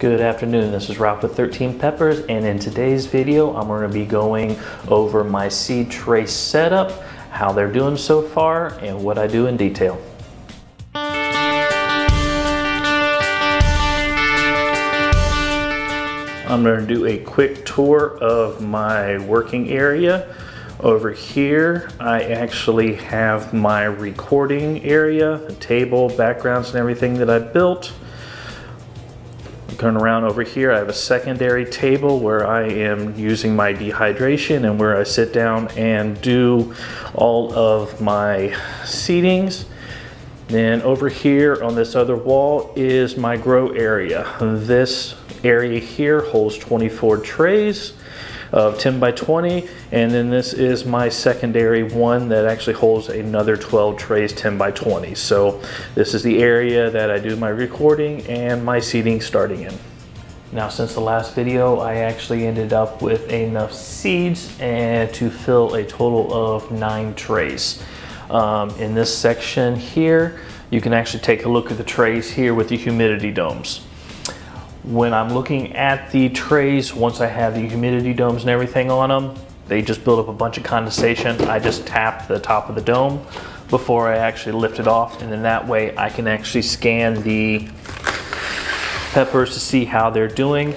Good afternoon, this is Ralph with 13 Peppers, and in today's video I'm going to be going over my seed tray setup, how they're doing so far, and what I do in detail. I'm going to do a quick tour of my working area. Over here I actually have my recording area, the table, backgrounds and everything that I built. Turn around over here, I have a secondary table where I am using my dehydration and where I sit down and do all of my seedings. Then over here on this other wall is my grow area. This area here holds 24 trays of 10 by 20, and then this is my secondary one that actually holds another 12 trays 10 by 20. So this is the area that I do my recording and my seeding starting in. Now, since the last video, I actually ended up with enough seeds and to fill a total of 9 trays. In this section here, you can actually take a look at the trays here with the humidity domes. When I'm looking at the trays, once I have the humidity domes and everything on them, they just build up a bunch of condensation. I just tap the top of the dome before I actually lift it off, and then that way I can actually scan the peppers to see how they're doing,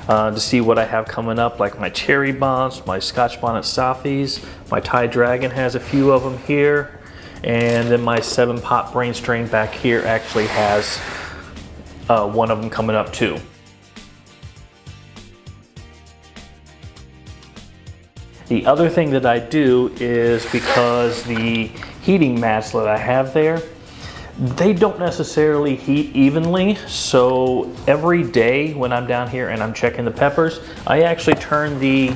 to see what I have coming up, like my cherry bombs, my Scotch bonnet sophies, my Thai dragon has a few of them here, and then my 7-pot brain strain back here actually has one of them coming up too. The other thing that I do is, because the heating mats that I have there, they don't necessarily heat evenly, so every day when I'm down here and I'm checking the peppers, I actually turn the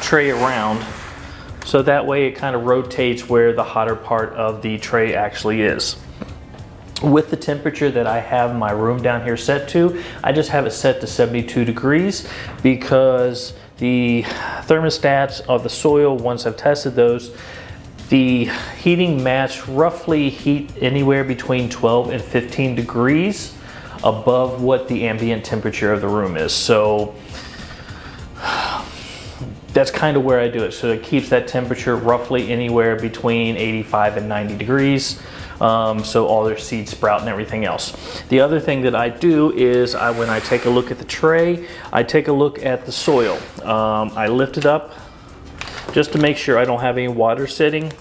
tray around so that way it kind of rotates where the hotter part of the tray actually is. With the temperature that I have my room down here set to, I just have it set to 72 degrees because the thermostats of the soil, once I've tested those, the heating mats roughly heat anywhere between 12 and 15 degrees above what the ambient temperature of the room is. So that's kind of where I do it. So it keeps that temperature roughly anywhere between 85 and 90 degrees. So all their seeds sprout and everything else. The other thing that I do is when I take a look at the tray, I take a look at the soil. I lift it up just to make sure I don't have any water sitting,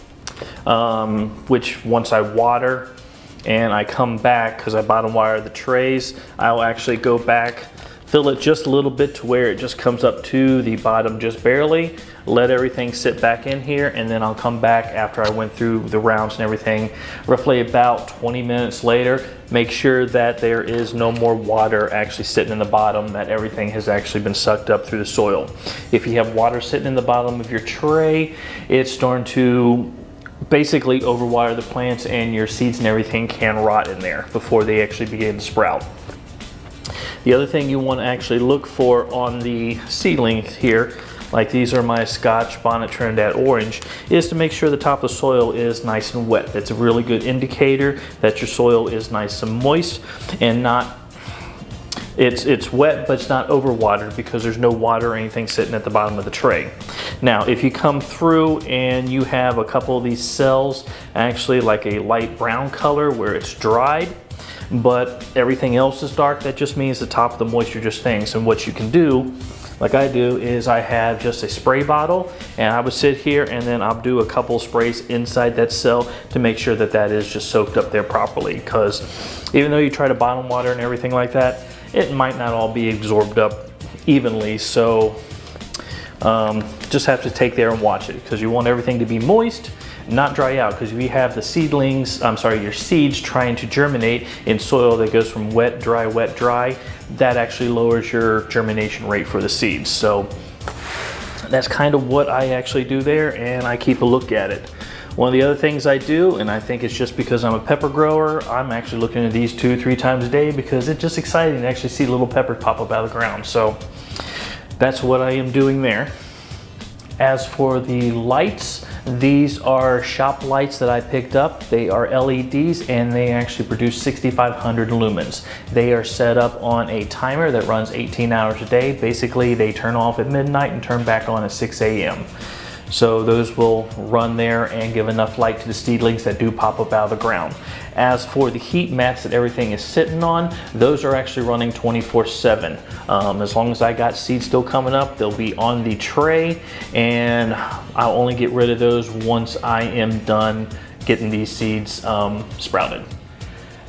which once I water and I come back, because I bottom wire the trays, I'll actually go back, fill it just a little bit to where it just comes up to the bottom just barely, let everything sit back in here, and then I'll come back after I went through the rounds and everything, roughly about 20 minutes later, make sure that there is no more water actually sitting in the bottom, that everything has actually been sucked up through the soil. If you have water sitting in the bottom of your tray, it's starting to basically overwater the plants, and your seeds and everything can rot in there before they actually begin to sprout. The other thing you want to actually look for on the seedlings here, like these are my Scotch bonnet Trinidad orange, is to make sure the top of the soil is nice and wet. It's a really good indicator that your soil is nice and moist, and not, it's wet but it's not overwatered, because there's no water or anything sitting at the bottom of the tray. Now if you come through and you have a couple of these cells actually like a light brown color where it's dried, but everything else is dark, that just means the top of the moisture just stinks. And what you can do, like I do, is I have just a spray bottle, and I would sit here and then I'll do a couple of sprays inside that cell to make sure that that is just soaked up there properly, because even though you try to bottom water and everything like that, it might not all be absorbed up evenly. So just have to take there and watch it, because you want everything to be moist, not dry out, because if you have the seedlings, your seeds trying to germinate in soil that goes from wet, dry, that actually lowers your germination rate for the seeds. So that's kind of what I actually do there, and I keep a look at it. One of the other things I do, and I think it's just because I'm a pepper grower, I'm actually looking at these 2-3 times a day, because it's just exciting to actually see little peppers pop up out of the ground. So that's what I am doing there. As for the lights, these are shop lights that I picked up. They are LEDs and they actually produce 6,500 lumens. They are set up on a timer that runs 18 hours a day. Basically, they turn off at midnight and turn back on at 6 a.m. So those will run there and give enough light to the seedlings that do pop up out of the ground. As for the heat mats that everything is sitting on, those are actually running 24/7. As long as I got seeds still coming up, they'll be on the tray, and I'll only get rid of those once I am done getting these seeds sprouted.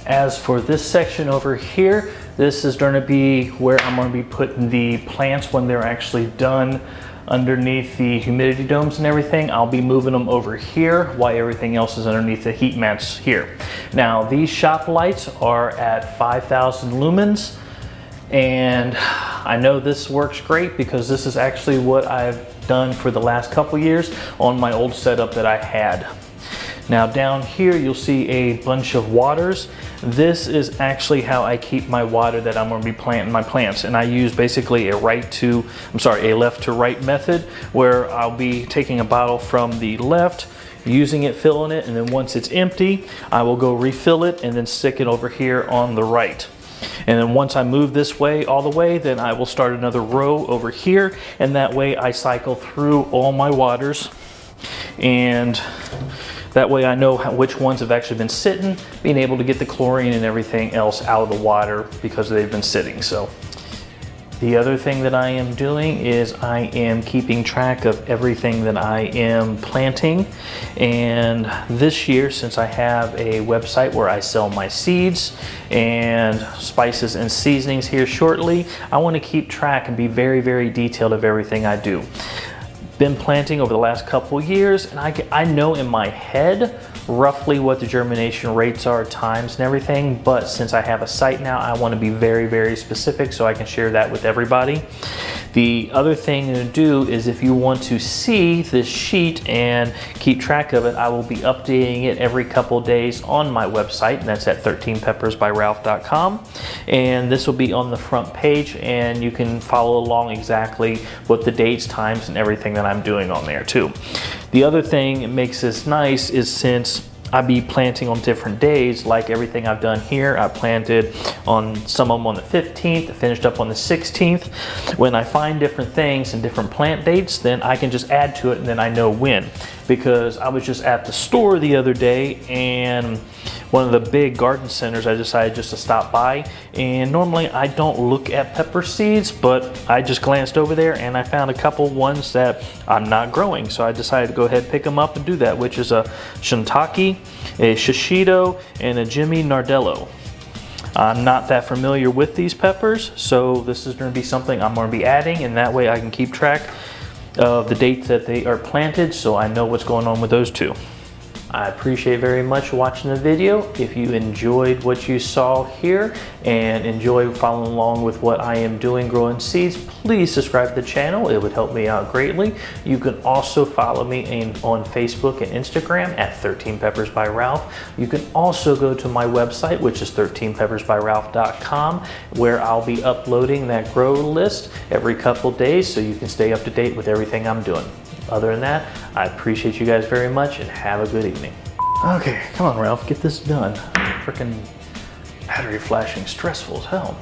As for this section over here, this is going to be where I'm going to be putting the plants when they're actually done underneath the humidity domes and everything. I'll be moving them over here while everything else is underneath the heat mats here. Now these shop lights are at 5,000 lumens, and I know this works great because this is actually what I've done for the last couple years on my old setup that I had. Now down here you'll see a bunch of waters. This is actually how I keep my water that I'm going to be planting my plants, and I use basically a left to right method, where I'll be taking a bottle from the left, using it, filling it, and then once it's empty I will go refill it and then stick it over here on the right. And then once I move this way all the way, then I will start another row over here, and that way I cycle through all my waters, and that way I know which ones have actually been sitting, being able to get the chlorine and everything else out of the water because they've been sitting. So the other thing that I am doing is I am keeping track of everything that I am planting. And this year, since I have a website where I sell my seeds and spices and seasonings here shortly, I want to keep track and be very, very detailed of everything I do. Been planting over the last couple years, and I know in my head roughly what the germination rates are, times and everything, but since I have a site now, I want to be very, very specific so I can share that with everybody. The other thing to do is, if you want to see this sheet and keep track of it, I will be updating it every couple days on my website, and that's at 13peppersbyralph.com. And this will be on the front page, and you can follow along exactly what the dates, times, and everything that I'm doing on there too. The other thing that makes this nice is, since I be planting on different days, like everything I've done here, I planted on some of them on the 15th, finished up on the 16th. When I find different things and different plant dates, then I can just add to it, and then I know when. Because I was just at the store the other day, and one of the big garden centers, I decided just to stop by, and normally I don't look at pepper seeds, but I just glanced over there and I found a couple ones that I'm not growing, so I decided to go ahead and pick them up and do that, which is a shiitake, a shishito, and a Jimmy Nardello. I'm not that familiar with these peppers, so this is going to be something I'm going to be adding, and that way I can keep track of the dates that they are planted, so I know what's going on with those two. I appreciate very much watching the video. If you enjoyed what you saw here and enjoy following along with what I am doing growing seeds, please subscribe to the channel. It would help me out greatly. You can also follow me on Facebook and Instagram at 13 Peppers by Ralph. You can also go to my website, which is 13peppersbyralph.com, where I'll be uploading that grow list every couple days so you can stay up to date with everything I'm doing. Other than that, I appreciate you guys very much and have a good evening. Okay, come on Ralph, get this done. Freaking battery flashing stressful as hell.